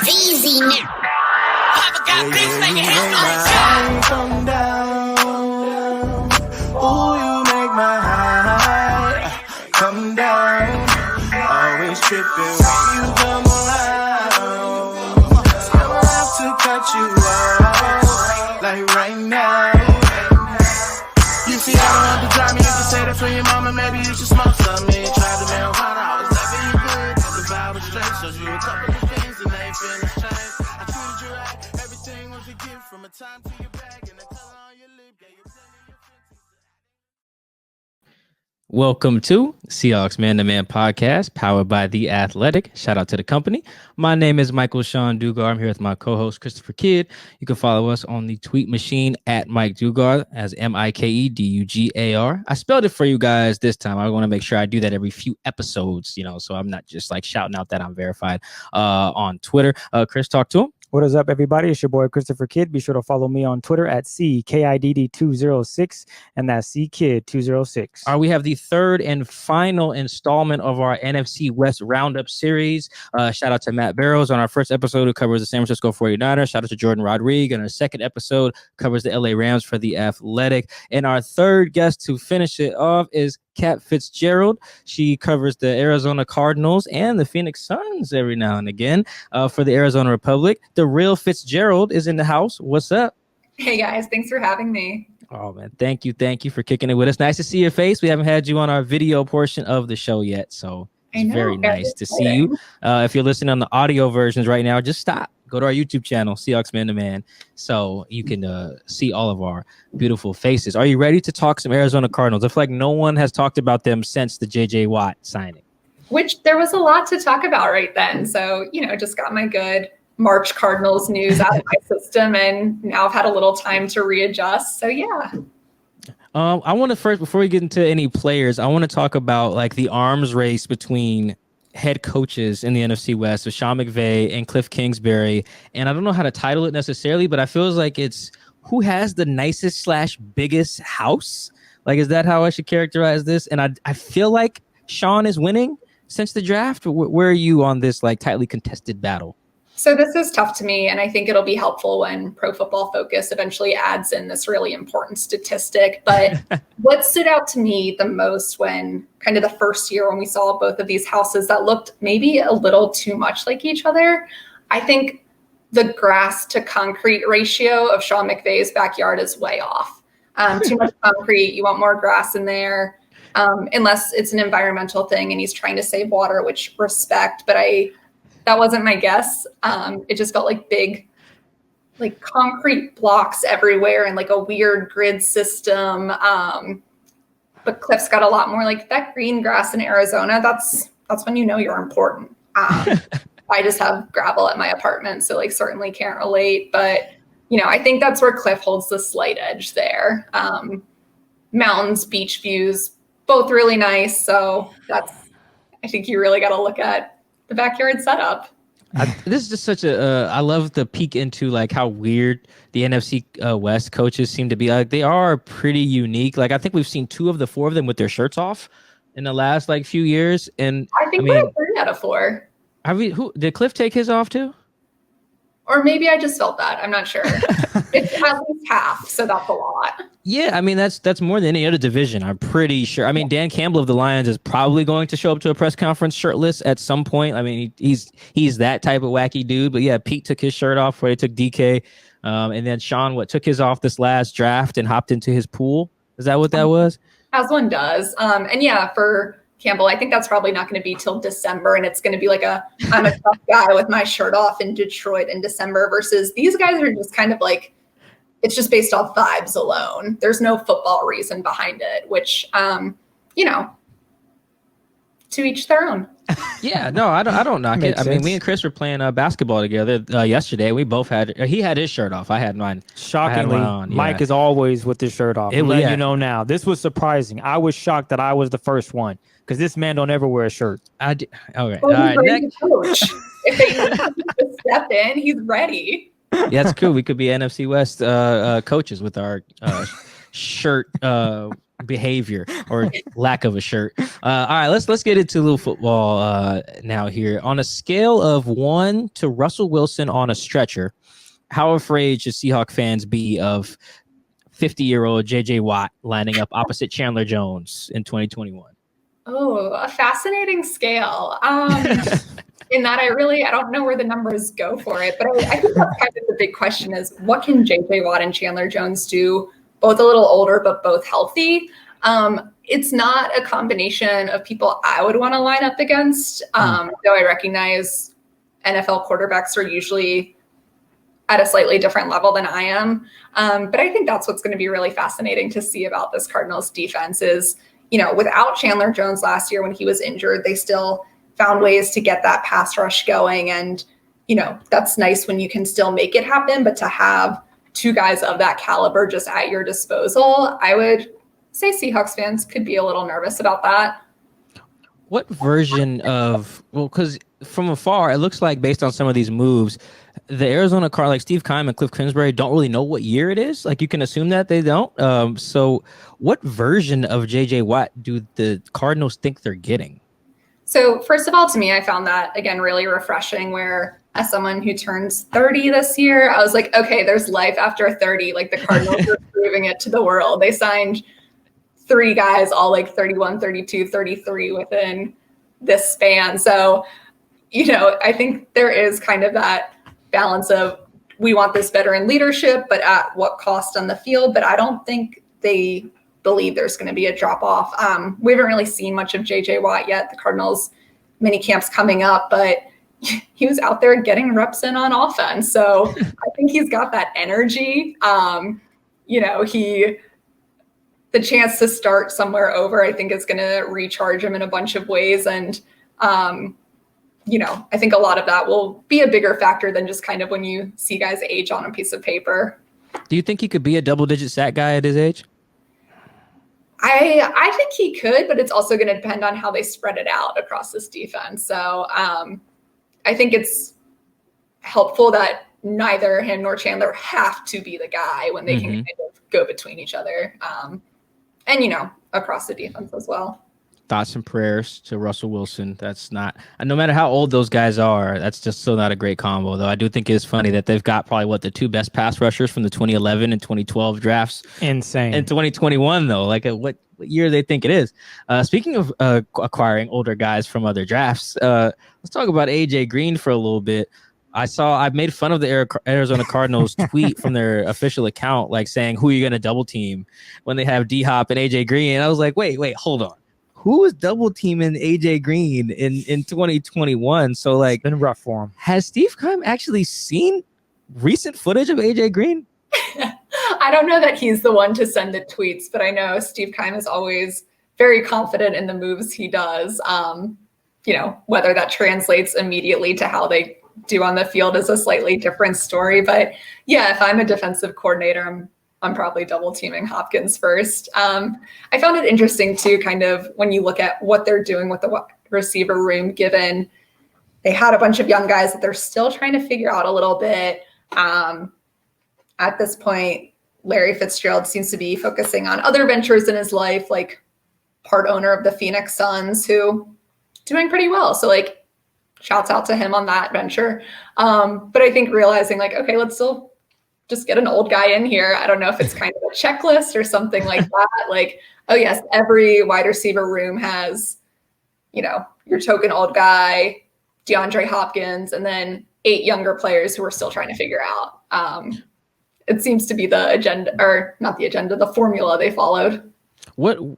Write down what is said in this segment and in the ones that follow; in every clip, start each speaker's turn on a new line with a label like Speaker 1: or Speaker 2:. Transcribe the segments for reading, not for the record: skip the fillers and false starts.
Speaker 1: easy now. Papa got bitch, make your hands
Speaker 2: come down. Oh, you make my high come down. Always tripping when you come around. I'ma have to cut you off, like right now. You see, I don't have to drive me. You can say that for your mama. Maybe you should smoke some. Me try the marijuana. I was loving you good. The vibe was straight. Showed you a couple of things and they ain't finished change. I treated you right. Everything was a gift from a time to your bag and the color on your lip. Yeah, you
Speaker 3: Welcome to Seahawks Man to Man podcast, powered by The Athletic. Shout out to the company. My name is Michael Sean Dugar. I'm here with my co-host, Christopher Kidd. You can follow us on the tweet machine at Mike Dugar as MikeDugar. I spelled it for you guys this time. I want to make sure I do that every few episodes, so I'm not just like shouting out that I'm verified on Twitter. Chris, talk to him.
Speaker 4: What is up, everybody? It's your boy, Christopher Kidd. Be sure to follow me on Twitter at CKIDD206, and that's CKID206.
Speaker 3: All right, we have the third and final installment of our NFC West Roundup series. Shout out to Matt Barrows on our first episode, who covers the San Francisco 49ers. Shout out to Jordan Rodriguez. And our second episode covers the LA Rams for The Athletic. And our third guest to finish it off is Katherine Fitzgerald. She covers the Arizona Cardinals and the Phoenix Suns every now and again for the Arizona Republic. The real Fitzgerald is in the house. What's up?
Speaker 5: Hey guys, thanks for having me.
Speaker 3: Oh man, thank you for kicking it with us. Nice to see your face. We haven't had you on our video portion of the show yet, so it's very nice to see you. If you're listening on the audio versions right now, just stop. Go to our YouTube channel, Seahawks Man to Man, so you can see all of our beautiful faces. Are you ready to talk some Arizona Cardinals? I feel like no one has talked about them since the J.J. Watt signing.
Speaker 5: Which there was a lot to talk about right then. So, just got my good March Cardinals news out of my system, and now I've had a little time to readjust. So, yeah.
Speaker 3: I want to first, before we get into any players, I want to talk about like the arms race between head coaches in the NFC West with Sean McVay and Kliff Kingsbury. And I don't know how to title it necessarily, but I feel like it's who has the nicest / biggest house. Like, is that how I should characterize this? And I feel like Sean is winning since the draft. Where are you on this like tightly contested battle?
Speaker 5: So this is tough to me, and I think it'll be helpful when Pro Football Focus eventually adds in this really important statistic. But what stood out to me the most when kind of the first year when we saw both of these houses that looked maybe a little too much like each other, I think the grass to concrete ratio of Sean McVay's backyard is way off. Too much concrete, you want more grass in there, unless it's an environmental thing and he's trying to save water, which respect, but that wasn't my guess. It just felt like big, like concrete blocks everywhere and like a weird grid system. But Kliff's got a lot more like that green grass in Arizona. That's when you know you're important. I just have gravel at my apartment, so like certainly can't relate. But I think that's where Kliff holds the slight edge there. Mountains, beach views, both really nice. So I think you really got to look at the backyard setup.
Speaker 3: This is just such I love the peek into like how weird the NFC West coaches seem to be. Like they are pretty unique. Like I think we've seen 2 of the 4 of them with their shirts off in the last like few years. And
Speaker 5: I think we're 3 out of 4.
Speaker 3: Who did Kliff take his off too?
Speaker 5: Or maybe I just felt that. I'm not sure. It's at least half, so that's a lot.
Speaker 3: Yeah, I mean that's more than any other division. I'm pretty sure. I mean, Dan Campbell of the Lions is probably going to show up to a press conference shirtless at some point. I mean, he's that type of wacky dude. But yeah, Pete took his shirt off before they took DK, and then Sean took his off this last draft and hopped into his pool. Is that what that was?
Speaker 5: As one does. And yeah, for Campbell, I think that's probably not going to be till December, and it's going to be like I'm a tough guy with my shirt off in Detroit in December versus these guys are just kind of like, it's just based off vibes alone. There's no football reason behind it, which, to each their own.
Speaker 3: Yeah, no, I don't knock it. I mean, me and Chris were playing basketball together yesterday. We both he had his shirt off. I had mine.
Speaker 4: Shockingly,
Speaker 3: I had mine on.
Speaker 4: Mike is always with his shirt off. You know now. This was surprising. I was shocked that I was the first one because this man don't ever wear a shirt.
Speaker 3: Okay. All
Speaker 5: right. Next. Coach. If they need to step in, he's ready.
Speaker 3: Yeah, that's cool. We could be NFC West coaches with our shirt behavior or lack of a shirt. All right, let's get into a little football now here. On a scale of 1 to Russell Wilson on a stretcher, how afraid should Seahawk fans be of 50-year-old JJ Watt lining up opposite Chandler Jones in 2021?
Speaker 5: Oh, a fascinating scale. In that I don't know where the numbers go for it, but I think that's kind of the big question is what can JJ Watt and Chandler Jones do, both a little older, but both healthy? It's not a combination of people I would want to line up against, though I recognize NFL quarterbacks are usually at a slightly different level than I am. But I think that's what's going to be really fascinating to see about this Cardinals defense is, without Chandler Jones last year when he was injured, they still found ways to get that pass rush going. And, that's nice when you can still make it happen, but to have two guys of that caliber just at your disposal, I would say Seahawks fans could be a little nervous about that.
Speaker 3: What version of, because from afar, it looks like based on some of these moves, the Arizona Cardinals, like Steve Keim and Kliff Kingsbury, don't really know what year it is. Like you can assume that they don't. So what version of JJ Watt do the Cardinals think they're getting?
Speaker 5: So first of all, to me, I found that, again, really refreshing where as someone who turns 30 this year, I was like, okay, there's life after 30. Like the Cardinals are proving it to the world. They signed 3 guys, all like 31, 32, 33 within this span. So, I think there is kind of that balance of we want this veteran leadership, but at what cost on the field? But I don't think they believe there's going to be a drop off. We haven't really seen much of JJ Watt yet. The Cardinals mini camp's coming up, but he was out there getting reps in on offense. So I think he's got that energy. The chance to start somewhere over, I think is going to recharge him in a bunch of ways. And, I think a lot of that will be a bigger factor than just kind of when you see guys age on a piece of paper.
Speaker 3: Do you think he could be a double-digit sack guy at his age?
Speaker 5: I think he could, but it's also going to depend on how they spread it out across this defense. So I think it's helpful that neither him nor Chandler have to be the guy when they can kind of go between each other. And, across the defense as well.
Speaker 3: Thoughts and prayers to Russell Wilson. That's not, no matter how old those guys are, that's just still not a great combo, though. I do think it's funny that they've got probably the 2 best pass rushers from the 2011 and 2012 drafts.
Speaker 4: Insane.
Speaker 3: In 2021, though, like what year they think it is. Speaking of acquiring older guys from other drafts, let's talk about AJ Green for a little bit. I made fun of the Arizona Cardinals tweet from their official account, like saying, who are you going to double team when they have D-Hop and AJ Green? And I was like, wait, hold on. Who was double teaming AJ Green in 2021? So like,
Speaker 4: it's been rough for him.
Speaker 3: Has Steve Keim actually seen recent footage of AJ Green?
Speaker 5: I don't know that he's the one to send the tweets, but I know Steve Keim is always very confident in the moves he does. Whether that translates immediately to how they do on the field is a slightly different story. But yeah, if I'm a defensive coordinator, I'm probably double teaming Hopkins first. I found it interesting too, kind of when you look at what they're doing with the receiver room, given they had a bunch of young guys that they're still trying to figure out a little bit. At this point, Larry Fitzgerald seems to be focusing on other ventures in his life, like part owner of the Phoenix Suns, who doing pretty well. So like shouts out to him on that venture. But I think realizing like, okay, let's still just get an old guy in here. I don't know if it's kind of a checklist or something like that. Like, oh yes, every wide receiver room has, your token old guy, DeAndre Hopkins, and then 8 younger players who are still trying to figure out. It seems to be the agenda, or not the agenda, the formula they followed.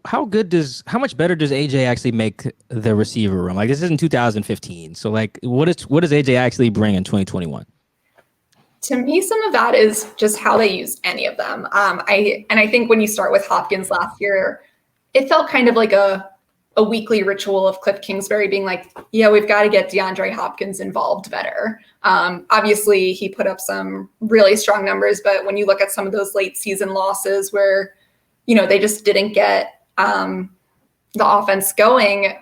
Speaker 3: How much better does AJ actually make the receiver room? Like this isn't 2015. So like what does AJ actually bring in 2021?
Speaker 5: To me, some of that is just how they use any of them. I think when you start with Hopkins last year, it felt kind of like a weekly ritual of Kliff Kingsbury being like, yeah, we've got to get DeAndre Hopkins involved better. Obviously, he put up some really strong numbers, but when you look at some of those late season losses where, they just didn't get the offense going,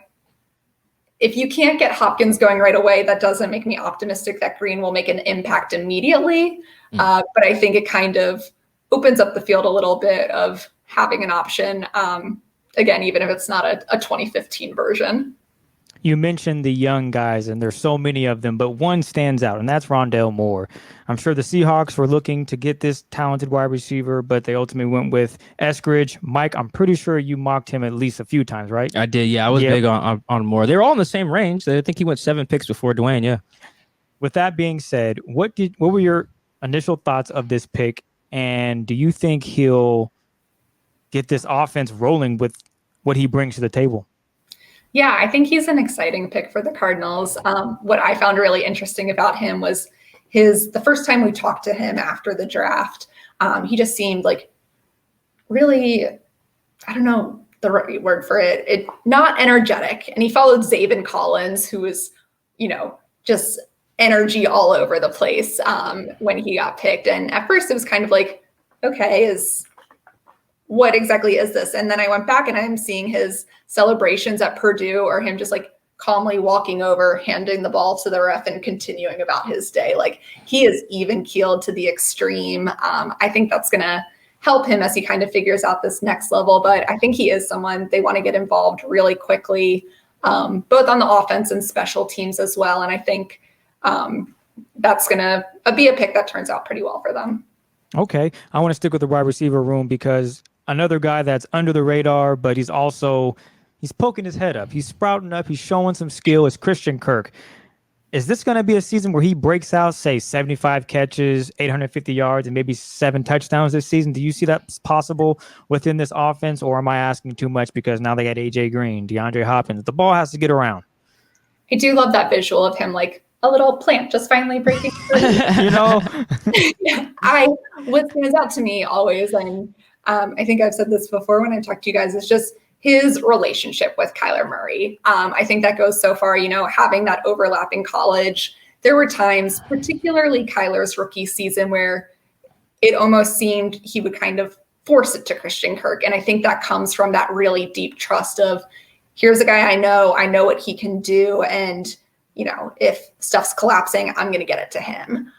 Speaker 5: if you can't get Hopkins going right away, that doesn't make me optimistic that Green will make an impact immediately. But I think it kind of opens up the field a little bit of having an option. Again, even if it's not a 2015 version.
Speaker 4: You mentioned the young guys, and there's so many of them, but one stands out, and that's Rondale Moore. I'm sure the Seahawks were looking to get this talented wide receiver, but they ultimately went with Eskridge. Mike, I'm pretty sure you mocked him at least a few times, right?
Speaker 3: I did, yeah. I was big on Moore. They were all in the same range. I think he went 7 picks before Dwayne, yeah.
Speaker 4: With that being said, what were your initial thoughts of this pick, and do you think he'll get this offense rolling with what he brings to the table?
Speaker 5: Yeah, I think he's an exciting pick for the Cardinals. What I found really interesting about him was the first time we talked to him after the draft, he just seemed like really, I don't know the right word for it, not energetic. And he followed Zaven Collins, who was, just energy all over the place when he got picked. And at first it was kind of like, okay, what exactly is this? And then I went back and I'm seeing his celebrations at Purdue, or him just like calmly walking over, handing the ball to the ref and continuing about his day. Like, he is even keeled to the extreme. I think that's going to help him as he kind of figures out this next level. But I think he is someone they want to get involved really quickly, both on the offense and special teams as well. And I think that's going to be a pick that turns out pretty well for them.
Speaker 4: Okay. I want to stick with the wide receiver room because another guy that's under the radar, but he's poking his head up. He's sprouting up. He's showing some skill. Is Christian Kirk. Is this going to be a season where he breaks out, say, 75 catches, 850 yards, and maybe 7 touchdowns this season? Do you see that possible within this offense, or am I asking too much because now they got A.J. Green, DeAndre Hopkins? The ball has to get around.
Speaker 5: I do love that visual of him like a little plant just finally breaking through. What stands out to me always, and I think I've said this before when I've talked to you guys, is just his relationship with Kyler Murray. I think that goes so far, having that overlap in college. There were times, particularly Kyler's rookie season, where it almost seemed he would kind of force it to Christian Kirk. And I think that comes from that really deep trust of, here's a guy I know what he can do. And, if stuff's collapsing, I'm going to get it to him.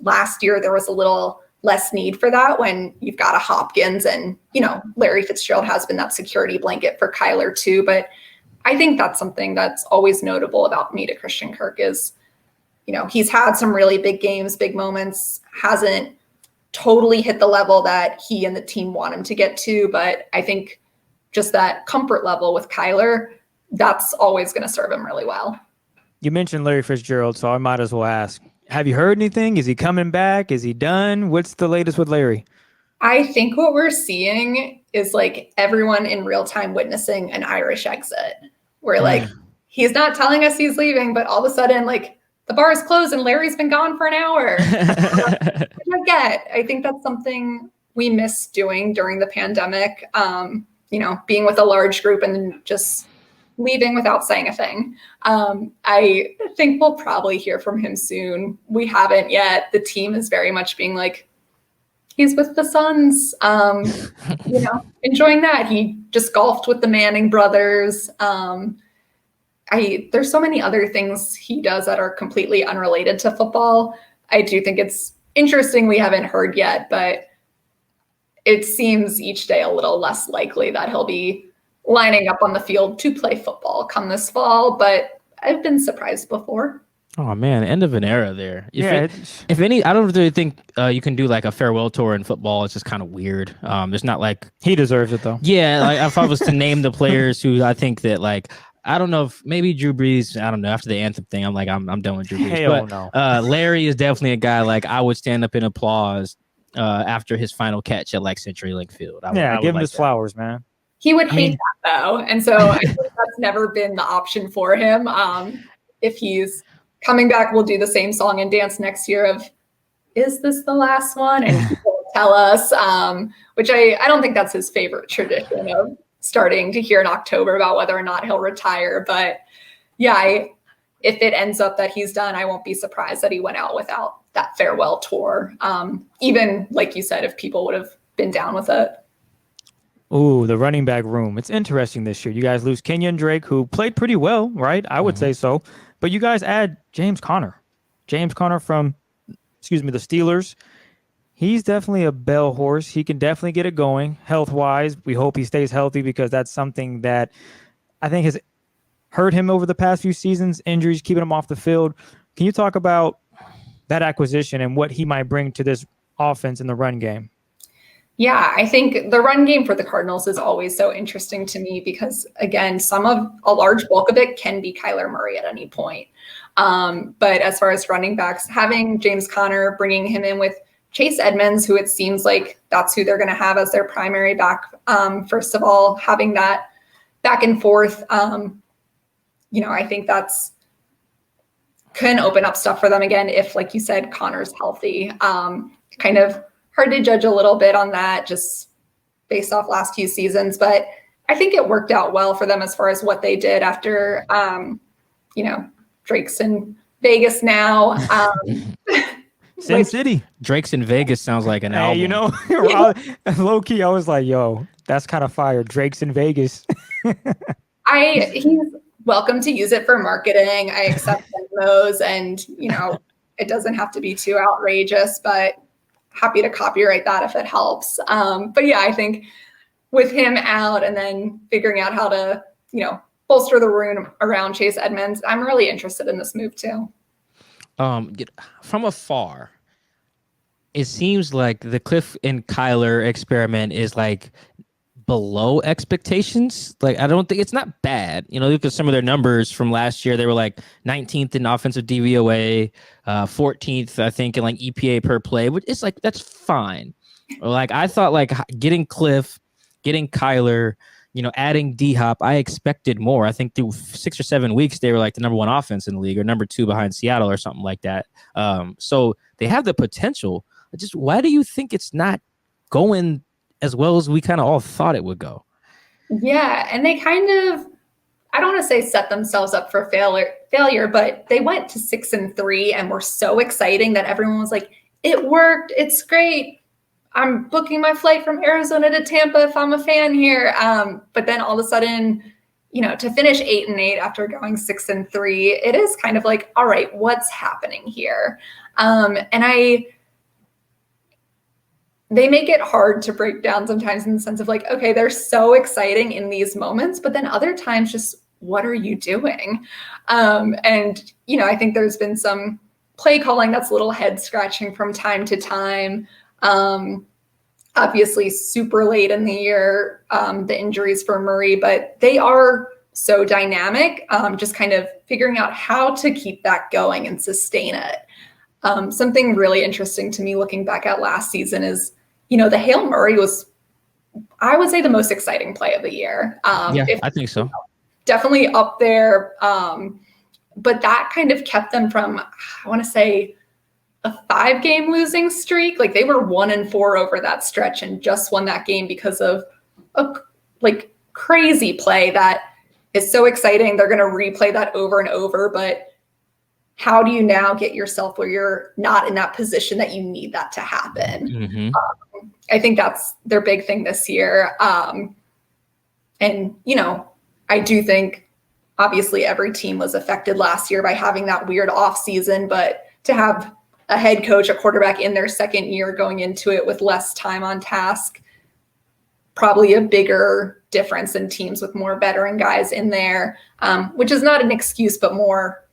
Speaker 5: Last year, there was a little less need for that when you've got a Hopkins, and, Larry Fitzgerald has been that security blanket for Kyler too. But I think that's something that's always notable about me to Christian Kirk is, he's had some really big games, big moments, hasn't totally hit the level that he and the team want him to get to. But I think just that comfort level with Kyler, that's always going to serve him really well.
Speaker 4: You mentioned Larry Fitzgerald, so I might as well ask, have you heard anything? Is he coming back? Is he done? What's the latest with Larry?
Speaker 5: I think what we're seeing is like everyone in real time witnessing an Irish exit where like he's not telling us he's leaving, but all of a sudden like the bar is closed and Larry's been gone for an hour. I think that's something we missed doing during the pandemic. Being with a large group and then just leaving without saying a thing. I think we'll probably hear from him soon. We haven't yet. The team is very much being like, he's with the Suns, enjoying that. He just golfed with the Manning brothers. There's so many other things he does that are completely unrelated to football. I do think it's interesting we haven't heard yet, but it seems each day a little less likely that he'll be lining up on the field to play football come this fall, but I've been surprised before.
Speaker 3: Oh man, end of an era there. If any, I don't really think you can do like a farewell tour in football. It's just kind of weird. There's not like
Speaker 4: he deserves it though.
Speaker 3: Yeah, like if I was to name the players who I think that like, I don't know if maybe Drew Brees. I don't know. After the anthem thing, I'm like I'm done with Drew Brees.
Speaker 4: Hell no.
Speaker 3: Larry is definitely a guy like I would stand up in applause after his final catch at like CenturyLink Field. I would
Speaker 4: give him
Speaker 3: like
Speaker 4: his flowers, man.
Speaker 5: He would hate that though. And so I think that's never been the option for him. If he's coming back, we'll do the same song and dance next year of, is this the last one? And he will tell us, which I don't think that's his favorite tradition of starting to hear in October about whether or not he'll retire. But yeah, if it ends up that he's done, I won't be surprised that he went out without that farewell tour. Even like you said, if people would have been down with it.
Speaker 4: Ooh, the running back room. It's interesting this year. You guys lose Kenyon Drake, who played pretty well, right? I would say so. But you guys add James Conner. James Conner from, the Steelers. He's definitely a bell horse. He can definitely get it going health-wise. We hope he stays healthy because that's something that I think has hurt him over the past few seasons. Injuries keeping him off the field. Can you talk about that acquisition and what he might bring to this offense in the run game?
Speaker 5: Yeah, I think the run game for the Cardinals is always so interesting to me because, again, a large bulk of it can be Kyler Murray at any point. But as far as running backs, having James Conner, bringing him in with Chase Edmonds, who it seems like that's who they're going to have as their primary back. First of all, having that back and forth, I think that's can open up stuff for them again if, like you said, Connor's healthy. Kind of hard to judge a little bit on that just based off last few seasons, but I think it worked out well for them as far as what they did after, Drake's in Vegas now.
Speaker 4: Sin City.
Speaker 3: Drake's in Vegas sounds like an album.
Speaker 4: Low key, I was like, yo, that's kind of fire. Drake's in Vegas.
Speaker 5: He's welcome to use it for marketing. I accept those, and it doesn't have to be too outrageous, but happy to copyright that if it helps. But yeah, I think with him out and then figuring out how to, bolster the room around Chase Edmonds, I'm really interested in this move too.
Speaker 3: From afar, it seems like the Kliff and Kyler experiment is like below expectations. Like, I don't think it's not bad. Look at some of their numbers from last year. They were like 19th in offensive DVOA, 14th, I think, in like EPA per play, which is like, that's fine. Like, I thought like getting Kliff, getting Kyler, adding D-Hop, I expected more. I think through 6 or 7 weeks, they were like the number 1 offense in the league or number 2 behind Seattle or something like that. So they have the potential. Just why do you think it's not going as well as we kind of all thought it would go?
Speaker 5: Yeah, and they kind of, I don't want to say set themselves up for failure, but they went to 6-3 and were so exciting that everyone was like, it worked, it's great. I'm booking my flight from Arizona to Tampa if I'm a fan here. But then all of a sudden, to finish 8-8 after going 6-3, it is kind of like, all right, what's happening here? They make it hard to break down sometimes in the sense of like, okay, they're so exciting in these moments, but then other times just, what are you doing? I think there's been some play calling that's a little head scratching from time to time. Obviously super late in the year, the injuries for Murray, but they are so dynamic, just kind of figuring out how to keep that going and sustain it. Something really interesting to me looking back at last season is, the Hail Murray was, I would say, the most exciting play of the year.
Speaker 3: I think so.
Speaker 5: Definitely up there. But that kind of kept them from, I want to say, a 5-game losing streak. Like, they were 1-4 over that stretch and just won that game because of a crazy play that is so exciting. They're going to replay that over and over, but how do you now get yourself where you're not in that position that you need that to happen?
Speaker 3: Mm-hmm.
Speaker 5: I think that's their big thing this year. I do think obviously every team was affected last year by having that weird off season, but to have a head coach, a quarterback in their second year going into it with less time on task, probably a bigger difference in teams with more veteran guys in there, which is not an excuse, but more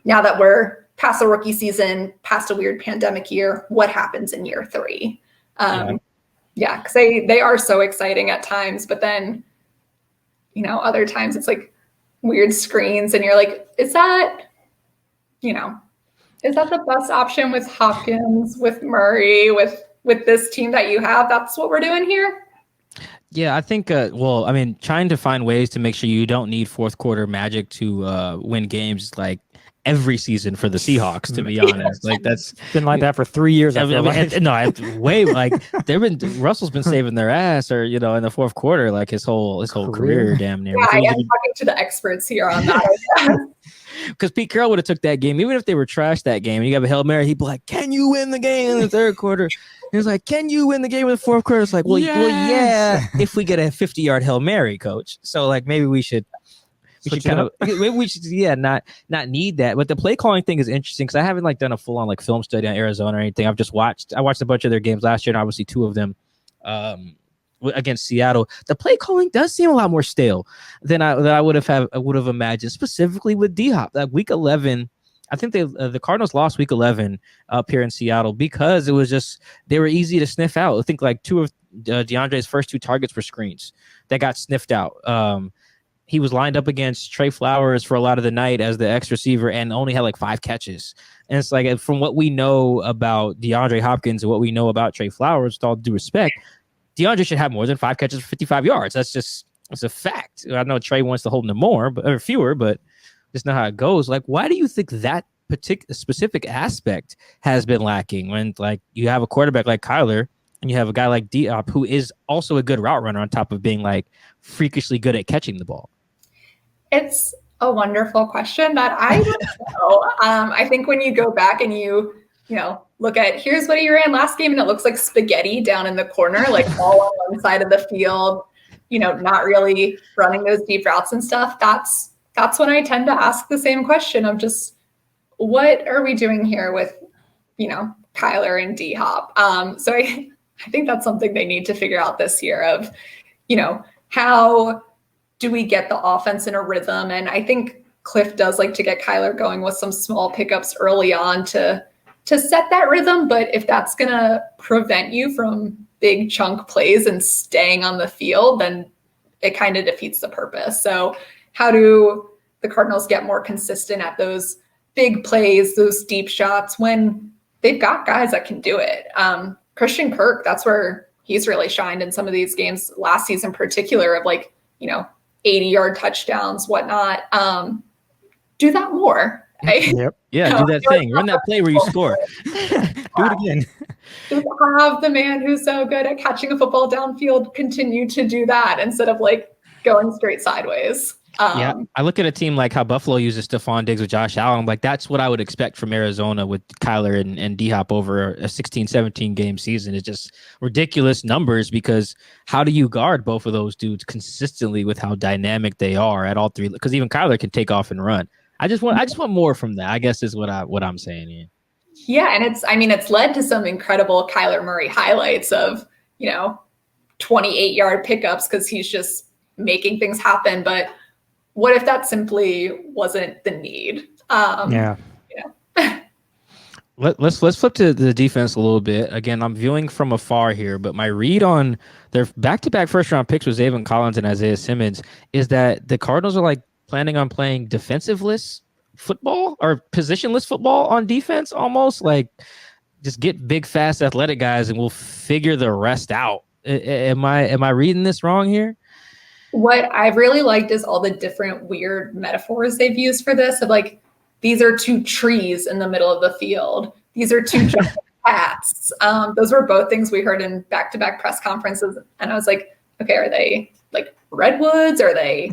Speaker 5: now that we're past the rookie season, past a weird pandemic year, what happens in year 3? Because they are so exciting at times, but then, other times it's like weird screens and you're like, is that the best option with Hopkins, with Murray, with this team that you have? That's what we're doing here?
Speaker 3: Yeah, I think, trying to find ways to make sure you don't need fourth quarter magic to win games like every season for the Seahawks, to be honest. Like, that's
Speaker 4: been like that for 3 years.
Speaker 3: Russell's been saving their ass, or in the fourth quarter, like his whole career damn near.
Speaker 5: Yeah, I am talking to the experts here on that.
Speaker 3: Because Pete Carroll would have took that game, even if they were trashed that game, and you got a Hail Mary, he'd be like, can you win the game in the third quarter? He was like, can you win the game in the fourth quarter? It's like, well, yeah, if we get a 50-yard Hail Mary, coach. So, like, maybe we should we
Speaker 4: Switch
Speaker 3: should
Speaker 4: it
Speaker 3: kind of maybe we should not need that. But the play calling thing is interesting because I haven't like done a full on like film study on Arizona or anything. I watched a bunch of their games last year and obviously two of them against Seattle. The play calling does seem a lot more stale than I would have imagined, specifically with D-Hop. Like week 11, I think the Cardinals lost week 11 up here in Seattle because it was just they were easy to sniff out. I think like two of DeAndre's first two targets were screens that got sniffed out. He was lined up against Trey Flowers for a lot of the night as the X receiver and only had like 5 catches. And it's like from what we know about DeAndre Hopkins and what we know about Trey Flowers, with all due respect, DeAndre should have more than 5 catches for 55 yards. It's a fact. I know Trey wants to hold him more, or fewer, but just not how it goes. Like, why do you think that particular specific aspect has been lacking when like you have a quarterback like Kyler and you have a guy like Diop who is also a good route runner on top of being like freakishly good at catching the ball?
Speaker 5: It's a wonderful question that I don't know. I think when you go back and you look at here's what he ran last game and it looks like spaghetti down in the corner, like all on one side of the field, not really running those deep routes and stuff. That's when I tend to ask the same question of just what are we doing here with, Kyler and D-Hop? So I think that's something they need to figure out this year of, how do we get the offense in a rhythm? And I think Kliff does like to get Kyler going with some small pickups early on to set that rhythm. But if that's going to prevent you from big chunk plays and staying on the field, then it kind of defeats the purpose. So how do the Cardinals get more consistent at those big plays, those deep shots when they've got guys that can do it? Christian Kirk, that's where he's really shined in some of these games last season, in particular of 80-yard touchdowns, whatnot. Do that more.
Speaker 4: Yep.
Speaker 3: Yeah, do that thing. Run that play where you score. Do it again.
Speaker 5: Just have the man who's so good at catching a football downfield continue to do that instead of going straight sideways.
Speaker 3: Yeah, I look at a team like how Buffalo uses Stephon Diggs with Josh Allen. I'm like, that's what I would expect from Arizona with Kyler and D-Hop over a 16-17 game season. It's just ridiculous numbers because how do you guard both of those dudes consistently with how dynamic they are at all three? Because even Kyler can take off and run. I just want more from that, I guess is what I'm saying here.
Speaker 5: Yeah, and it's led to some incredible Kyler Murray highlights of, 28-yard pickups because he's just making things happen. But what if that simply wasn't the need?
Speaker 3: Let's flip to the defense a little bit. Again, I'm viewing from afar here, but my read on their back-to-back first-round picks with Zaven Collins and Isaiah Simmons is that the Cardinals are planning on playing defensive-less football or positionless football on defense, almost just get big, fast, athletic guys, and we'll figure the rest out. Am I reading this wrong here?
Speaker 5: What I've really liked is all the different weird metaphors they've used for this of these are 2 trees in the middle of the field. These are 2 giant cats. Those were both things we heard in back-to-back press conferences. And I was like, okay, are they redwoods? Are they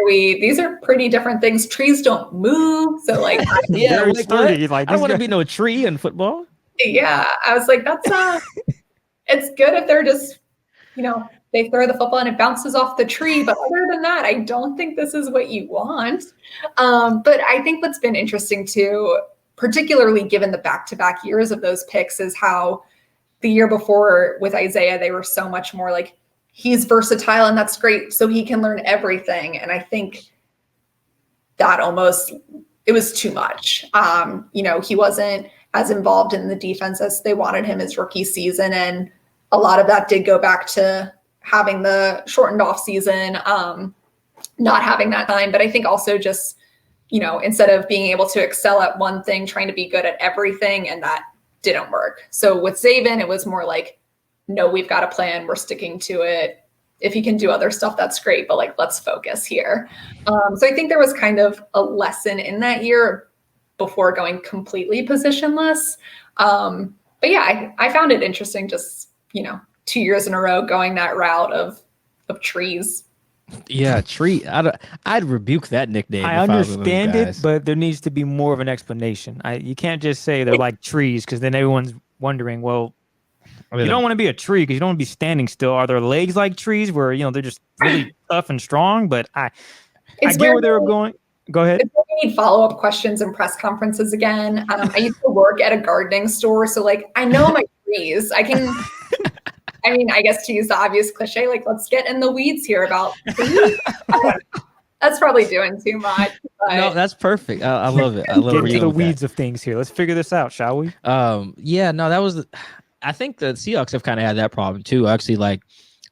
Speaker 5: these are pretty different things. Trees don't move. So
Speaker 3: yeah,
Speaker 4: sturdy.
Speaker 3: I don't want to be no tree in football.
Speaker 5: Yeah. I was like, that's it's good if they're just, they throw the football and it bounces off the tree. But other than that, I don't think this is what you want. But I think what's been interesting too, particularly given the back-to-back years of those picks, is how the year before with Isaiah, they were so much more he's versatile and that's great. So he can learn everything. And I think that it was too much. He wasn't as involved in the defense as they wanted him his rookie season. And a lot of that did go back to having the shortened off season, not having that time. But I think also just, instead of being able to excel at one thing, trying to be good at everything, and that didn't work. So with Zaven, it was more no, we've got a plan. We're sticking to it. If you can do other stuff, that's great. But let's focus here. So I think there was kind of a lesson in that year before going completely positionless. But yeah, I found it interesting just, 2 years in a row going that route of trees.
Speaker 3: Yeah, tree. I'd rebuke that nickname.
Speaker 4: I understand it, but there needs to be more of an explanation. You can't just say they're like trees because then everyone's wondering, well, You don't want to be a tree because you don't want to be standing still. Are there legs like trees where they're just really tough and strong? But I get where they were going. Go ahead.
Speaker 5: It's we need follow-up questions and press conferences again. I used to work at a gardening store, so like I know my trees. I can. I mean, I guess to use the obvious cliche, like let's get in the weeds here about trees. That's probably doing too much. But...
Speaker 3: No, that's perfect. I love it. I love
Speaker 4: get into the weeds
Speaker 3: that.
Speaker 4: of things here. Let's figure this out, shall we?
Speaker 3: Yeah, no, that was. I think the Seahawks have kind of had that problem too. Actually, like,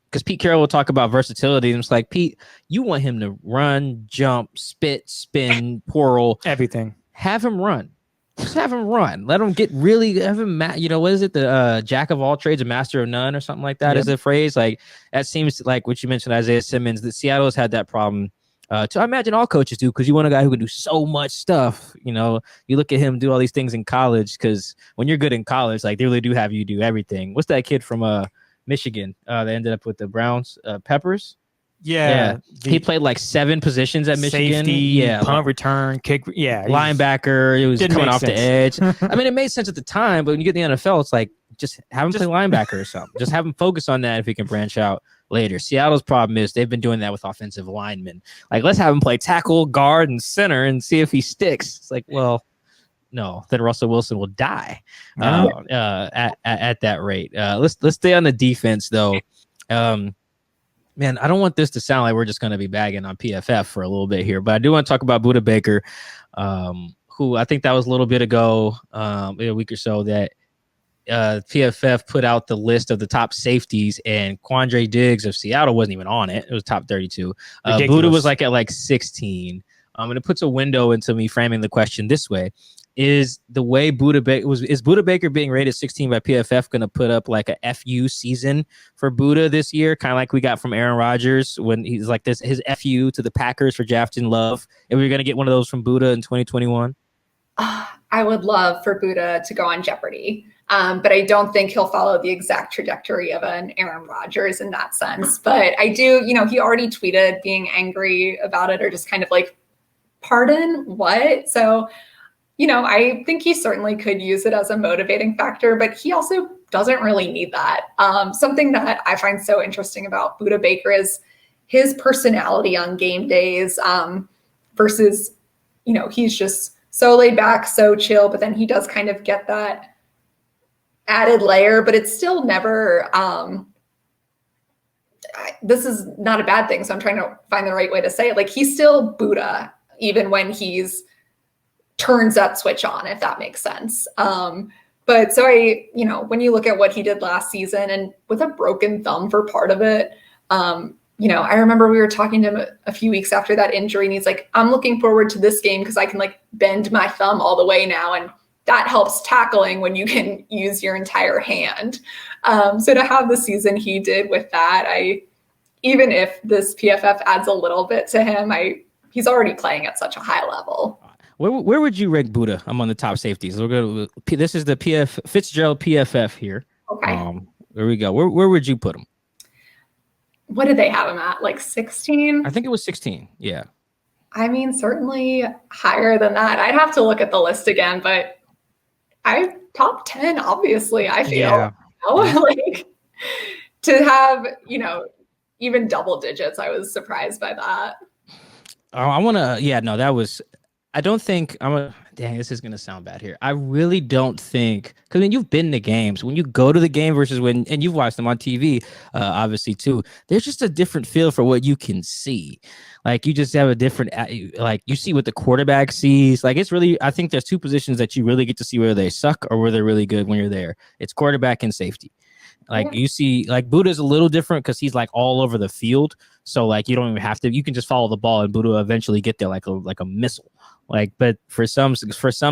Speaker 3: because Pete Carroll will talk about versatility, and it's like, Pete, you want him to run, jump, spit, spin, twirl,
Speaker 4: everything.
Speaker 3: Have him run. Just have him run. Let him get really. Have him. What is it? The jack of all trades, a master of none, or something like that. Is the phrase like that? Seems like what you mentioned, Isaiah Simmons. That Seattle has had that problem. So I imagine all coaches do, because you want a guy who can do so much stuff. You look at him do all these things in college, because when you're good in college, like they really do have you do everything. What's that kid from Michigan? They ended up with the Browns, Peppers.
Speaker 4: Yeah.
Speaker 3: He played like 7 positions at Michigan.
Speaker 4: Safety, punt return, kick. Yeah,
Speaker 3: linebacker. It was coming off the edge. I mean, it made sense at the time, but when you get in the NFL, it's like just have him play linebacker or something. Just have him focus on that if he can branch out later. Seattle's problem is they've been doing that with offensive linemen. Like, let's have him play tackle, guard, and center and see if he sticks. It's like, well, no, then Russell Wilson will die at that rate. Let's stay on the defense though. Man, I don't want this to sound like we're just going to be bagging on PFF for a little bit here, but I do want to talk about Budda Baker, who I think that was a little bit ago, a week or so, that PFF put out the list of the top safeties, and Quandre Diggs of Seattle wasn't even on it. It was top 32. Budda was at 16. And it puts a window into me framing the question this way. Is the way Budda Baker being rated 16 by PFF going to put up like a FU season for Budda this year? Kind of like we got from Aaron Rodgers when he's like this, his FU to the Packers for Jafton Love. And we're going to get one of those from Budda in 2021.
Speaker 5: I would love for Budda to go on Jeopardy. But I don't think he'll follow the exact trajectory of an Aaron Rodgers in that sense. But I do, he already tweeted being angry about it, or just kind of like, pardon, what? So, I think he certainly could use it as a motivating factor, but he also doesn't really need that. Something that I find so interesting about Budda Baker is his personality on game days versus, he's just so laid back, so chill, but then he does kind of get that added layer, but it's still never, this is not a bad thing. So I'm trying to find the right way to say it. Like, he's still Budda, even when he's turns that switch on, if that makes sense. But so when you look at what he did last season, and with a broken thumb for part of it, I remember we were talking to him a few weeks after that injury, and he's like, I'm looking forward to this game because I can like bend my thumb all the way now. And that helps tackling when you can use your entire hand. So to have the season he did with that, even if this PFF adds a little bit to him, he's already playing at such a high level.
Speaker 3: Where would you rank Budda among the top safeties? We'll go to, this is the Fitzgerald PFF here.
Speaker 5: Okay.
Speaker 3: There we go. Where would you put him?
Speaker 5: What did they have him at? Like 16?
Speaker 3: I think it was 16. Yeah.
Speaker 5: I mean, certainly higher than that. I'd have to look at the list again, but top 10, obviously, I feel.
Speaker 4: Yeah.
Speaker 5: Like, to have, even double digits, I was surprised by that.
Speaker 3: I don't think dang, this is going to sound bad here. I really don't think, because when you've been to games, when you go to the game versus and you've watched them on TV, obviously too, there's just a different feel for what you can see. Like, you just have a different, like, you see what the quarterback sees. Like, it's really, I think there's 2 positions that you really get to see whether they suck or whether they're really good when you're there. It's quarterback and safety. Like, you see, like, Budda's a little different because he's like all over the field. So like, you don't even have to, you can just follow the ball and Budda will eventually get there like a missile. Like, but for some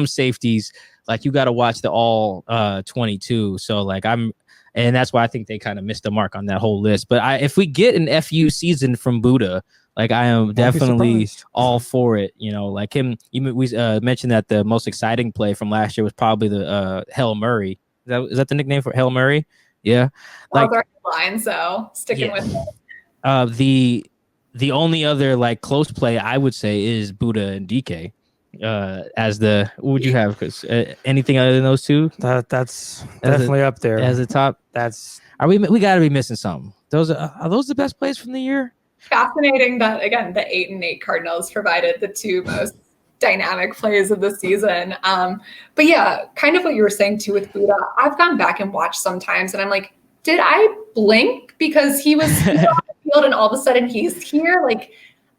Speaker 3: safeties, like, you got to watch the all 22. So like, and that's why I think they kind of missed the mark on that whole list. But if we get an FU season from Budda, like, I am definitely all for it. Like him, we mentioned that the most exciting play from last year was probably the Hail Murray. Is that the nickname for Hail Murray? Yeah.
Speaker 5: Like, our line, so sticking with it.
Speaker 3: The only other like close play I would say is Budda and DK. as the what would you have? 'Cause, anything other than those two
Speaker 4: That's definitely up there.
Speaker 3: as the top?
Speaker 4: That's
Speaker 3: We got to be missing something. Those are those the best plays from the year?
Speaker 5: Fascinating that again the 8-8 Cardinals provided the two most dynamic plays of the season. But yeah, kind of what you were saying too with Buddha. I've gone back and watched sometimes, and I'm like, did I blink because he was on the field and all of a sudden he's here? Like,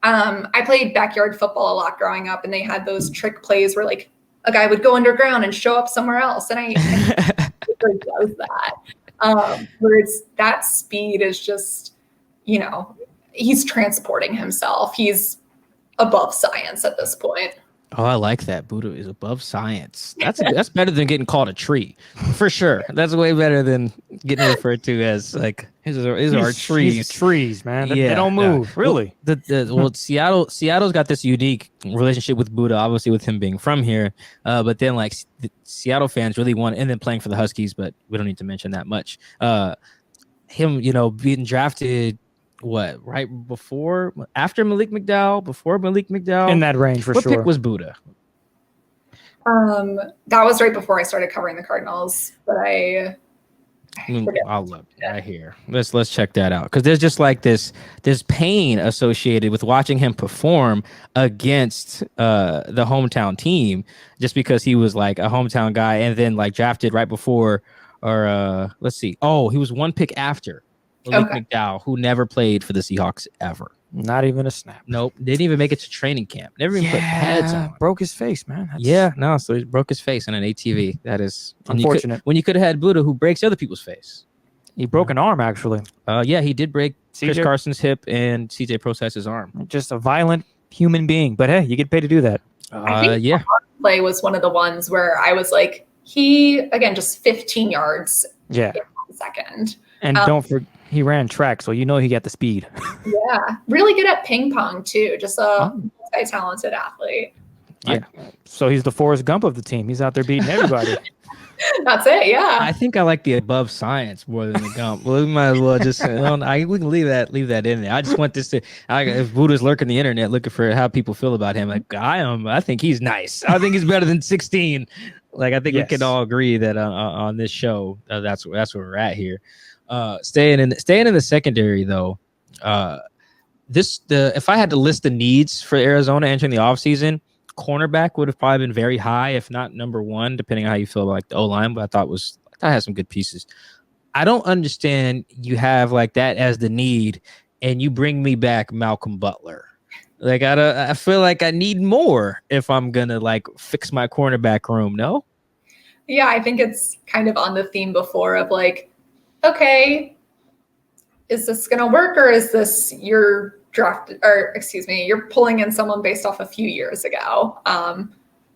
Speaker 5: I played backyard football a lot growing up, and they had those trick plays where like a guy would go underground and show up somewhere else, and I does that. Where it's that speed is just, he's transporting himself. He's above science at this point.
Speaker 3: Oh, I like that. Buddha is above science. That's better than getting called a tree, for sure. That's way better than getting referred to as like these are trees.
Speaker 4: He's trees, man.
Speaker 3: Yeah,
Speaker 4: they don't move, really.
Speaker 3: Well, Seattle's got this unique relationship with Buddha, obviously with him being from here. But then like the Seattle fans really want, and then playing for the Huskies, but we don't need to mention that much. Him, being drafted. What, right after Malik McDowell, before Malik McDowell?
Speaker 4: In that range, for
Speaker 3: what
Speaker 4: sure.
Speaker 3: What pick was Buddha?
Speaker 5: That was right before I started covering the Cardinals, but
Speaker 3: I'll look right here. Let's check that out, because there's just like this pain associated with watching him perform against the hometown team, just because he was like a hometown guy and then like drafted right before, or let's see. Oh, he was one pick after Malik McDowell, who never played for the Seahawks ever.
Speaker 4: Not even a snap.
Speaker 3: Nope. Didn't even make it to training camp. Never even put pads on.
Speaker 4: Broke his face, man.
Speaker 3: So he broke his face on an ATV. That is
Speaker 4: unfortunate.
Speaker 3: When you could have had Buddha, who breaks other people's face.
Speaker 4: He broke an arm, actually.
Speaker 3: Yeah, he did break Chris
Speaker 4: CJ
Speaker 3: Carson's hip and CJ Process's arm.
Speaker 4: Just a violent human being. But hey, you get paid to do that.
Speaker 5: I think play was one of the ones where I was like, just 15 yards.
Speaker 4: Yeah.
Speaker 5: In 1 second.
Speaker 4: And don't forget, he ran track, so he got the speed.
Speaker 5: Yeah, really good at ping pong too. Just a multi-talented athlete.
Speaker 4: Yeah, so he's the Forrest Gump of the team. He's out there beating everybody.
Speaker 5: That's it. Yeah,
Speaker 3: I think I like the above science more than the Gump. Well, we might as well just we can leave that in there. I just want this to. If Buddha's lurking the internet looking for how people feel about him, like I think he's nice. I think he's better than 16. Like I think we can all agree that on this show, that's where we're at here. Staying in the secondary though, if I had to list the needs for Arizona entering the offseason, cornerback would have probably been very high, if not number one, depending on how you feel about like the O-line. But I thought had some good pieces. I don't understand you have like that as the need, and you bring me back Malcolm Butler. Like I feel like I need more if I'm gonna like fix my cornerback room. No.
Speaker 5: Yeah, I think it's kind of on the theme before of like, okay, is this going to work, or is this you're pulling in someone based off a few years ago?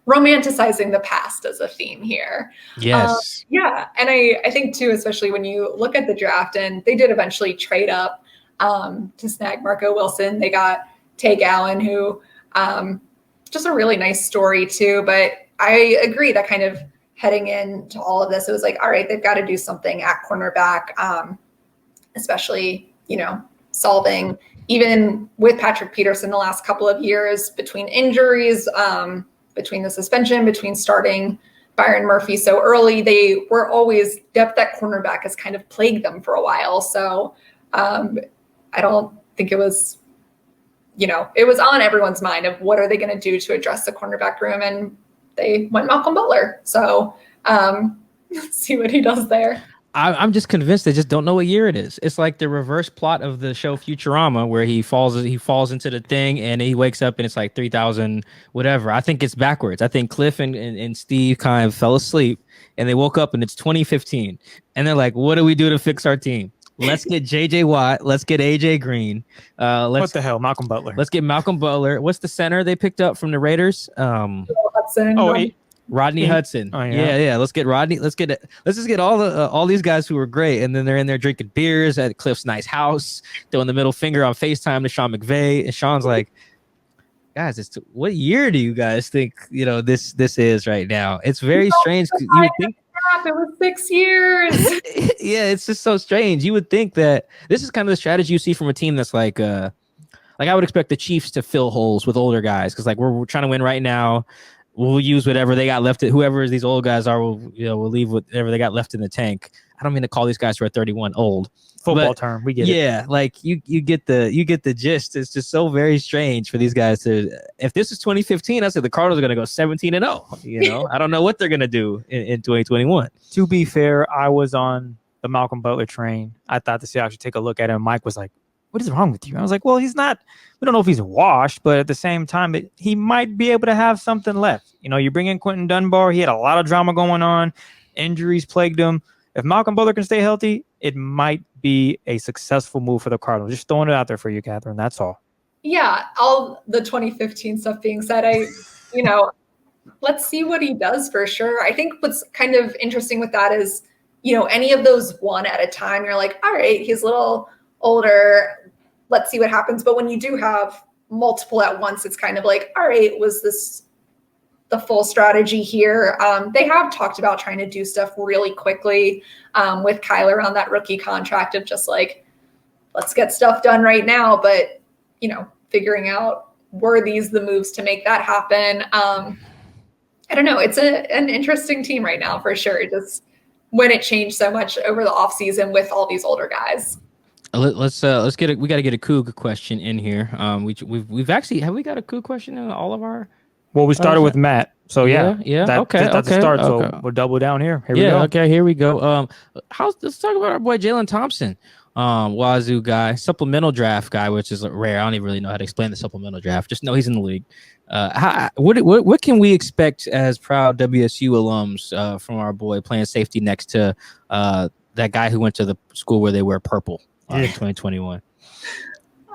Speaker 5: Romanticizing the past as a theme here.
Speaker 3: Yes.
Speaker 5: Yeah. And I think too, especially when you look at the draft, and they did eventually trade up to snag Marco Wilson. They got Tay Allen, who just a really nice story too. But I agree that kind of heading into all of this, it was like, all right, they've got to do something at cornerback, especially, solving even with Patrick Peterson the last couple of years between injuries, between the suspension, between starting Byron Murphy so early, they were always depth at cornerback has kind of plagued them for a while. So I don't think it was, it was on everyone's mind of what are they going to do to address the cornerback room, and they went Malcolm Butler. So let's see what he does there.
Speaker 3: I'm just convinced they just don't know what year it is. It's like the reverse plot of the show Futurama, where he falls into the thing and he wakes up and it's like 3000 whatever. I think it's backwards. I think Kliff and Steve kind of fell asleep and they woke up and it's 2015 and they're like, what do we do to fix our team? Let's get JJ Watt. Let's get AJ Green.
Speaker 4: What the hell, Malcolm Butler?
Speaker 3: Let's get Malcolm Butler. What's the center they picked up from the Raiders?
Speaker 5: Hudson.
Speaker 3: Rodney Hudson.
Speaker 4: Oh, yeah.
Speaker 3: Yeah. Let's get Rodney. Let's just get all these guys who were great, and then they're in there drinking beers at Kliff's nice house, throwing the middle finger on FaceTime to Sean McVay, and Sean's like, "Guys, what year do you guys think this is right now?" It's very strange. You would think
Speaker 5: it was 6 years.
Speaker 3: Yeah, it's just so strange. You would think that this is kind of the strategy you see from a team that's like Like I would expect the Chiefs to fill holes with older guys because like we're trying to win right now. We'll use whatever they got left. Whoever these old guys are, we'll leave whatever they got left in the tank. I don't mean to call these guys who are 31 old.
Speaker 4: Football term, we get it.
Speaker 3: Yeah, like you get the gist. It's just so very strange for these guys to. If this is 2015, I said the Cardinals are going to go 17-0. You know, I don't know what they're going to do in 2021.
Speaker 4: To be fair, I was on the Malcolm Butler train. I thought the Seahawks should take a look at him. Mike was like, "What is wrong with you?" I was like, "Well, he's not. We don't know if he's washed, but at the same time, he might be able to have something left. You know, you bring in Quentin Dunbar. He had a lot of drama going on. Injuries plagued him. If Malcolm Butler can stay healthy, it might be a successful move for the Cardinals. Just throwing it out there for you, Catherine. That's all."
Speaker 5: Yeah, all the 2015 stuff being said, let's see what he does for sure. I think what's kind of interesting with that is, any of those one at a time, you're like, all right, he's a little older. Let's see what happens. But when you do have multiple at once, it's kind of like, all right, was this the full strategy here? They have talked about trying to do stuff really quickly with Kyler on that rookie contract of just like, let's get stuff done right now. But, figuring out were these the moves to make that happen? I don't know. It's an interesting team right now for sure. Just when it changed so much over the offseason with all these older guys.
Speaker 3: Let's get we got to get a Coug question in here. We've actually, have we got a Coug question in all of our?
Speaker 4: Well, we started with Matt, so yeah.
Speaker 3: Okay,
Speaker 4: that's the start. So we'll double down here. Here we go.
Speaker 3: Okay, here we go. Let's talk about our boy Jalen Thompson, Wazoo guy, supplemental draft guy, which is rare. I don't even really know how to explain the supplemental draft. Just know he's in the league. What can we expect as proud WSU alums from our boy playing safety next to that guy who went to the school where they wear purple in 2021?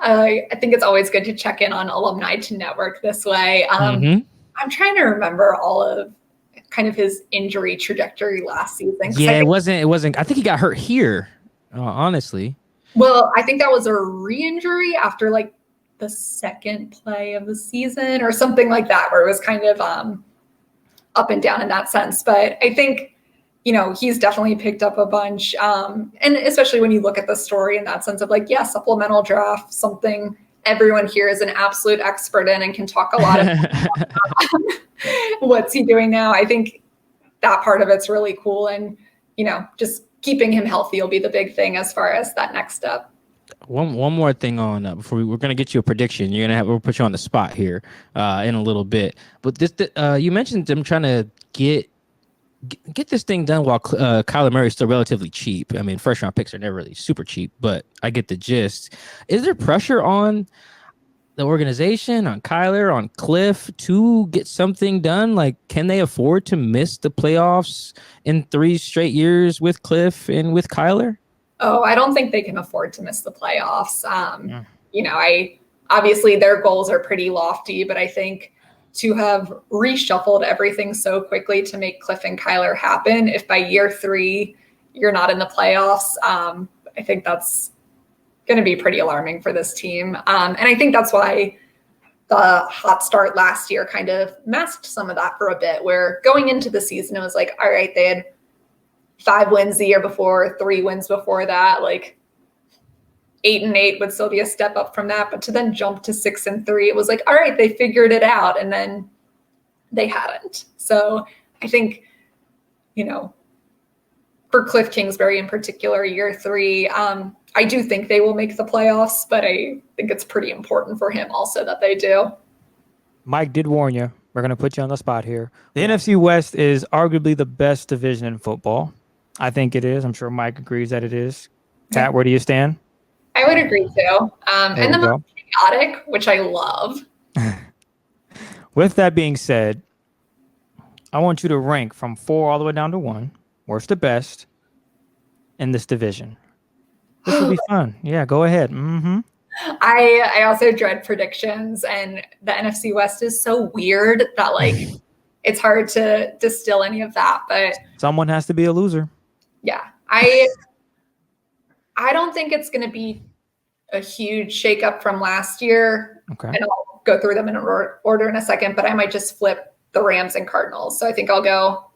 Speaker 5: I think it's always good to check in on alumni to network this way. I'm trying to remember all of kind of his injury trajectory last season.
Speaker 3: Yeah, it wasn't. I think he got hurt here, honestly.
Speaker 5: Well, I think that was a re-injury after like the second play of the season or something like that, where it was kind of up and down in that sense. But I think, he's definitely picked up a bunch. And especially when you look at the story in that sense of like, supplemental draft, something everyone here is an absolute expert in and can talk a lot about what's he doing now. I think that part of it's really cool. And, just keeping him healthy will be the big thing as far as that next step.
Speaker 3: One more thing on before we're gonna get you a prediction. We'll put you on the spot here in a little bit. But you mentioned them trying to get this thing done while Kyler Murray is still relatively cheap. I mean, first round picks are never really super cheap, but I get the gist. Is there pressure on the organization, on Kyler, on Kliff to get something done? Like, can they afford to miss the playoffs in 3 straight years with Kliff and with Kyler?
Speaker 5: Oh, I don't think they can afford to miss the playoffs. Obviously their goals are pretty lofty, but I think to have reshuffled everything so quickly to make Kliff and Kyler happen, if by year 3 you're not in the playoffs, I think that's going to be pretty alarming for this team. And I think that's why the hot start last year kind of masked some of that for a bit, where going into the season, it was like, all right, they had 5 wins the year before, 3 wins before that, like 8-8 would still be a step up from that. But to then jump to 6-3, it was like, all right, they figured it out. And then they hadn't. So I think, for Kliff Kingsbury in particular, year 3, I do think they will make the playoffs, but I think it's pretty important for him also that they do.
Speaker 4: Mike did warn you. We're going to put you on the spot here. The NFC West is arguably the best division in football. I think it is. I'm sure Mike agrees that it is. Kat, where do you stand?
Speaker 5: I would agree too. And the most chaotic, which I love.
Speaker 4: With that being said, I want you to rank from 4 all the way down to 1, worst to best, in this division. This will be fun. Yeah, go ahead.
Speaker 5: I also dread predictions, and the NFC West is so weird that like it's hard to distill any of that. But
Speaker 4: someone has to be a loser.
Speaker 5: Yeah, I don't think it's going to be a huge shakeup from last year.
Speaker 4: Okay,
Speaker 5: and I'll go through them in order in a second. But I might just flip the Rams and Cardinals. So I think I'll go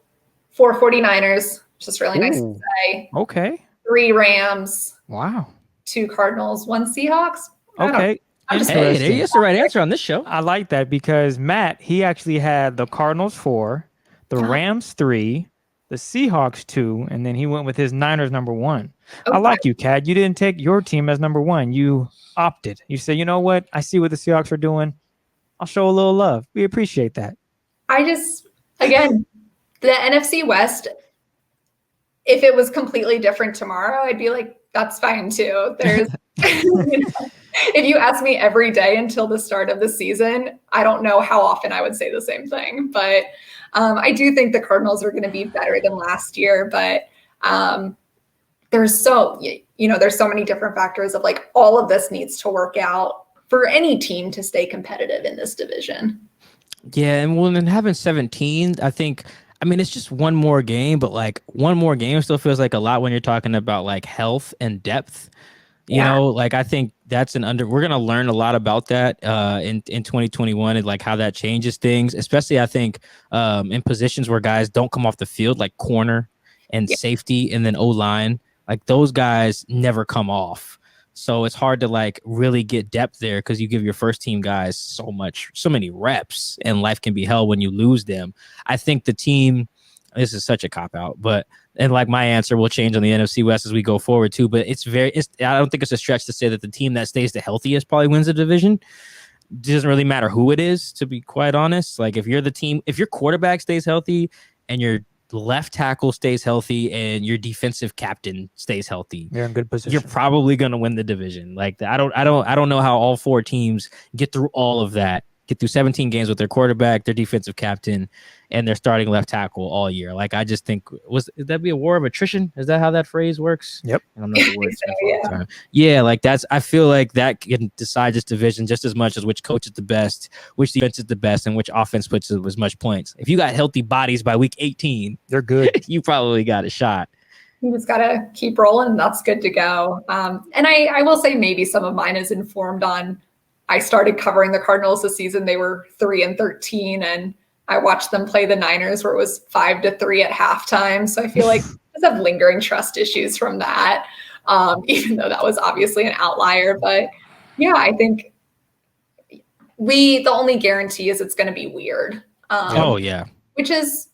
Speaker 5: 4 49ers, which is really nice to say.
Speaker 4: Okay.
Speaker 5: 3 Rams.
Speaker 4: Wow.
Speaker 5: 2 Cardinals, 1 Seahawks.
Speaker 4: Okay.
Speaker 5: I'm just
Speaker 3: Hey, there you is the right answer on this show.
Speaker 4: I like that because Matt, he actually had the Cardinals 4, the Rams 3, the Seahawks 2, and then he went with his Niners number 1. I like you, Kat. You didn't take your team as number 1. You opted. You said, you know what? I see what the Seahawks are doing. I'll show a little love. We appreciate that.
Speaker 5: Again, the NFC West, if it was completely different tomorrow, I'd be like, that's fine too. There's, if you ask me every day until the start of the season, I don't know how often I would say the same thing. But I do think the Cardinals are going to be better than last year. But there's so many different factors of like all of this needs to work out for any team to stay competitive in this division.
Speaker 3: Yeah, and when having 17, I mean, it's just one more game, but like one more game still feels like a lot when you're talking about like health and depth. You know, like I think that's we're going to learn a lot about that in 2021 and like how that changes things, especially I think in positions where guys don't come off the field, like corner and safety and then O-line, like those guys never come off. So it's hard to like really get depth there because you give your first team guys so many reps and life can be hell when you lose them. I think the team, this is such a cop out, and like my answer will change on the NFC West as we go forward too. But I don't think it's a stretch to say that the team that stays the healthiest probably wins the division. It doesn't really matter who it is, to be quite honest. Like if you're the team, if your quarterback stays healthy and your left tackle stays healthy and your defensive captain stays healthy,
Speaker 4: you're in good position.
Speaker 3: You're probably going to win the division. Like I don't know how all 4 teams get through all of that, get through 17 games with their quarterback, their defensive captain, and their starting left tackle all year. Like I just think would that be a war of attrition? Is that how that phrase works?
Speaker 4: Yep.
Speaker 3: I don't know the words. Yeah, like I feel like that can decide this division just as much as which coach is the best, which defense is the best, and which offense puts as much points. If you got healthy bodies by week 18,
Speaker 4: they're good.
Speaker 3: You probably got a shot.
Speaker 5: You just got to keep rolling. That's good to go. And I will say maybe some of mine is informed on I started covering the Cardinals this season. They were 3-13, and I watched them play the Niners where it was 5-3 at halftime. So I feel like I just have lingering trust issues from that, even though that was obviously an outlier. But yeah, I think the only guarantee is it's going to be weird. Which is,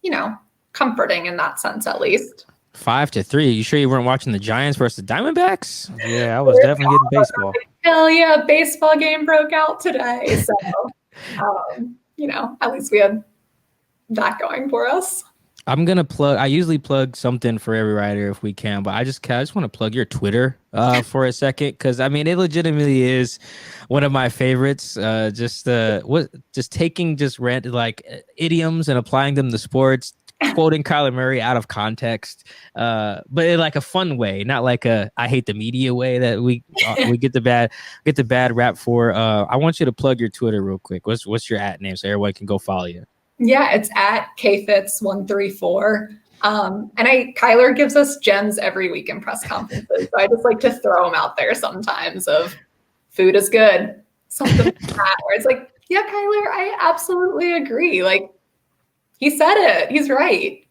Speaker 5: comforting in that sense, at least.
Speaker 3: 5-3. You sure you weren't watching the Giants versus the Diamondbacks?
Speaker 4: Yeah, I was definitely getting baseball.
Speaker 5: Hell yeah, baseball game broke out today. So, at least we had that going for us.
Speaker 3: I'm gonna plug. I usually plug something for every writer if we can, but I just want to plug your Twitter for a second because I mean it legitimately is one of my favorites. Just taking idioms and applying them to sports, quoting Kyler Murray out of context, but in like a fun way, not like a I hate the media way that we get the bad rap for. I want you to plug your Twitter real quick. What's your @ name so everyone can go follow you?
Speaker 5: Yeah, it's @KFitz134. And Kyler gives us gems every week in press conferences. So I just like to throw them out there sometimes of food is good. Something like that, where it's like, yeah, Kyler, I absolutely agree. Like he said it. He's right.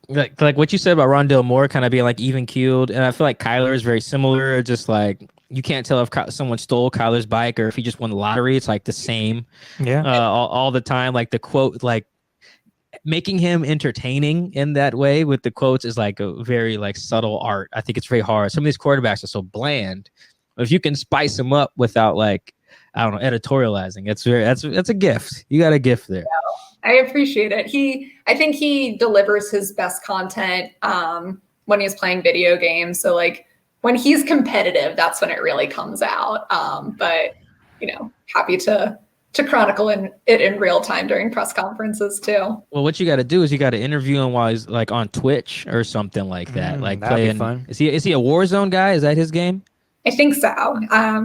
Speaker 3: Like what you said about Rondale Moore kind of being like even keeled. And I feel like Kyler is very similar. Just like you can't tell if someone stole Kyler's bike or if he just won the lottery. It's like the same all the time. Like the quote, like making him entertaining in that way with the quotes is like a very like subtle art. I think it's very hard. Some of these quarterbacks are so bland. If you can spice them up without like, I don't know, editorializing, that's a gift. You got a gift there.
Speaker 5: I appreciate it. I think he delivers his best content when he's playing video games. So like when he's competitive, that's when it really comes out. But happy to chronicle it in real time during press conferences too.
Speaker 3: Well, what you got to do is you got to interview him while he's like on Twitch or something like that. Like
Speaker 4: that'd be fun.
Speaker 3: Is he a Warzone guy? Is that his game?
Speaker 5: I think so. I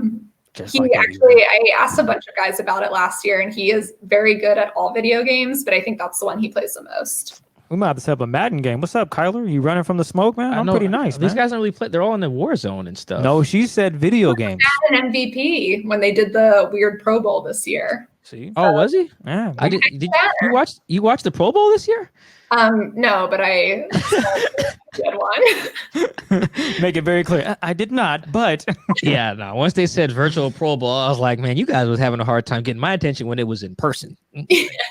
Speaker 5: asked a bunch of guys about it last year, and he is very good at all video games, but I think that's the one he plays the most.
Speaker 4: We might have to set up a Madden game. What's up, Kyler? You running from the smoke, man? I'm pretty nice.
Speaker 3: These guys don't really play. They're all in the Warzone and stuff.
Speaker 4: No, she said video games.
Speaker 5: Had an MVP when they did the weird Pro Bowl this year.
Speaker 4: See?
Speaker 3: Oh, was he?
Speaker 4: Yeah.
Speaker 3: You watched the Pro Bowl this year?
Speaker 5: No, but I had one.
Speaker 4: Make it very clear. I did not, but
Speaker 3: Yeah, no. Once they said virtual Pro Bowl, I was like, man, you guys was having a hard time getting my attention when it was in person.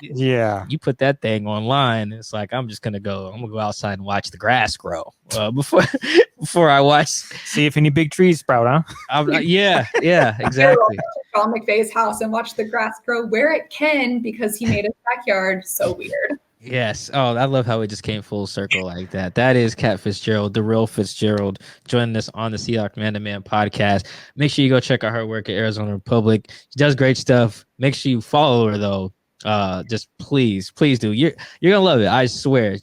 Speaker 4: yeah.
Speaker 3: You put that thing online, it's like I'm gonna go outside and watch the grass grow before I watch.
Speaker 4: See if any big trees sprout, huh?
Speaker 3: Yeah, exactly.
Speaker 5: Sean McVay's house and watch the grass grow where it can because he made his backyard so weird.
Speaker 3: Yes. Oh, I love how it just came full circle like that. That is Kat Fitzgerald, the real Fitzgerald, joining us on the Seahawks Man to Man podcast. Make sure you go check out her work at Arizona Republic. She does great stuff. Make sure you follow her though. Just please do. You're gonna love it. I swear.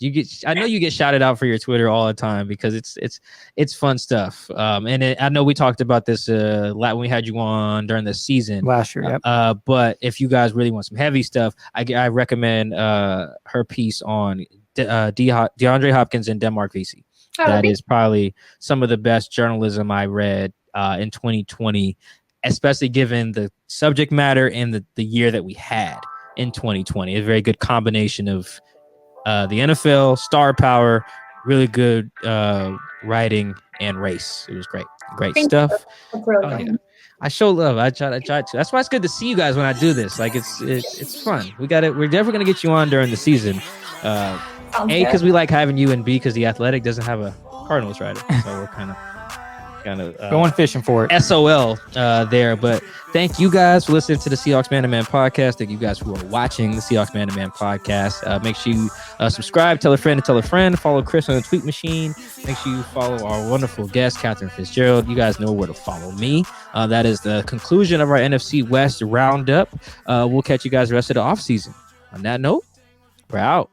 Speaker 3: I know you get shouted out for your Twitter all the time because it's fun stuff. I know we talked about this when we had you on during the season
Speaker 4: Last year. Yep.
Speaker 3: But if you guys really want some heavy stuff, I recommend her piece on DeAndre Hopkins and Denmark VC. That is probably some of the best journalism I read in 2020, especially given the subject matter and the year that we had in 2020. A very good combination of the NFL, star power, really good writing, and race. It was great stuff.
Speaker 5: That's really
Speaker 3: Yeah. I show love. I try to. That's why it's good to see you guys when I do this. Like it's fun. We're definitely gonna get you on during the season. A, because we like having you, and B, because the Athletic doesn't have a Cardinals writer, so we're kind of
Speaker 4: going fishing for it.
Speaker 3: SOL there. But thank you guys for listening to the Seahawks Man to Man podcast. Thank you guys who are watching the Seahawks Man to Man podcast. Make sure you subscribe, tell a friend to tell a friend, follow Chris on the tweet machine. Make sure you follow our wonderful guest, Katherine Fitzgerald. You guys know where to follow me. That is the conclusion of our NFC West Roundup. We'll catch you guys the rest of the offseason. On that note, we're out.